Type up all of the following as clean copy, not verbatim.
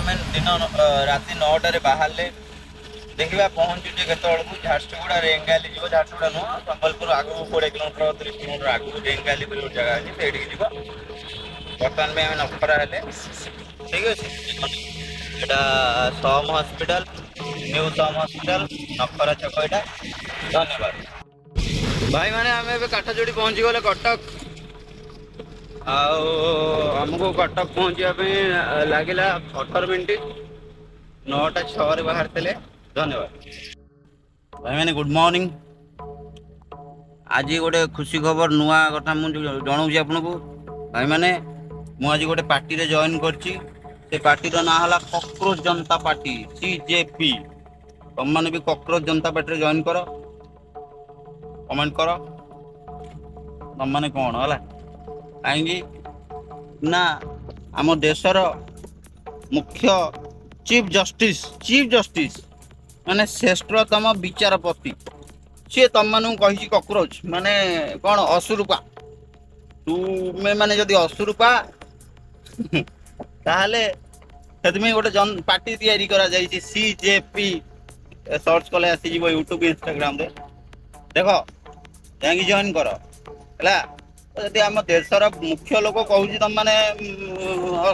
आम दिन राति 9टार बाहर देखा पहुँचुचे केतु झारसुगुड़ा रेंगाली जी झारसुगुड़ा नुह संबलपुर आगू 20 किलोमीटर 30 किलोमीटर आगू रेंगाली बोली गोटे जगह अच्छी से जी बर्तमान भी आम नखरा हेले ठीक अच्छे यहाँ सम हस्पिटाल न्यू सम हस्पिटाल नखरा छक यहाँ धन्यवाद भाई मैंने आम ए काठजोड़ी पहुँची गले कटक आमको कटक पहुँचा लगे 18 मिनिट 9टा 6 बाहर थे धन्यवाद भाई मैंने गुड मॉर्निंग आज गोटे खुशी खबर नुआ कथा मुझे जनाऊँ आपन को भाई मैंने मुझे गोटे पार्टी रे जॉइन करची से पार्टी ना है कॉकरोच जनता पार्टी CJP तुम मैंने भी कॉकरोच जनता पार्टी रे जॉइन कर कमेंट कर तुम मैंने कौन है कहीं ना आम देशर मुख्य चीफ जस्टिस माने श्रेष्ठतम विचारपति सी तुम मान कही कॉकरोच माने कौन असुरूपा तुम्हें माने जदि असुरूपा ताहले से गोटे पार्टी तैयारी करा जाइए CJP सर्च कले आसी यूट्यूब इंस्टाग्राम रे देख जाकि जॉइन कर है जदि आम देशर मुख्य लोक कहूँ तुम मैंने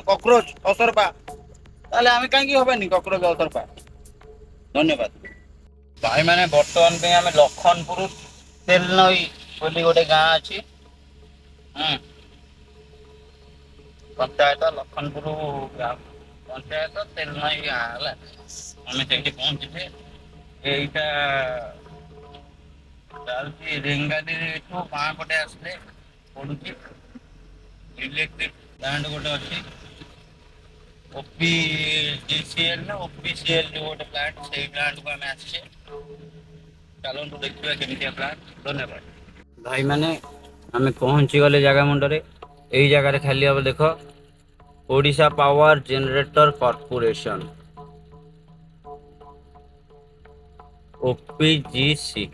कॉकरोच असरपा ताहले आम कहीं हबनी कॉकरोच असरपा धन्यवाद भाई मैंने बर्तमान पे आम लखनपुर तेलनई बोली गोटे गाँ अच्छी पंचायत लखनपुर पंचायत तेलनई गाँ है आम से पहुँचे यहीटा चलती रेंगाली गाँ पटे आसले पड़ू इलेक्ट्रिक प्लांट गोटे अच्छी OPGCL ना OPCL जो गोटे प्लांट से प्लांट को आम आसे चलो देखा केमी प्लांट धन्यवाद भाई मैंने आम पहुँची गले जगह मुंडे यही जगह खाली हम देख Odisha power generator corporation OPGC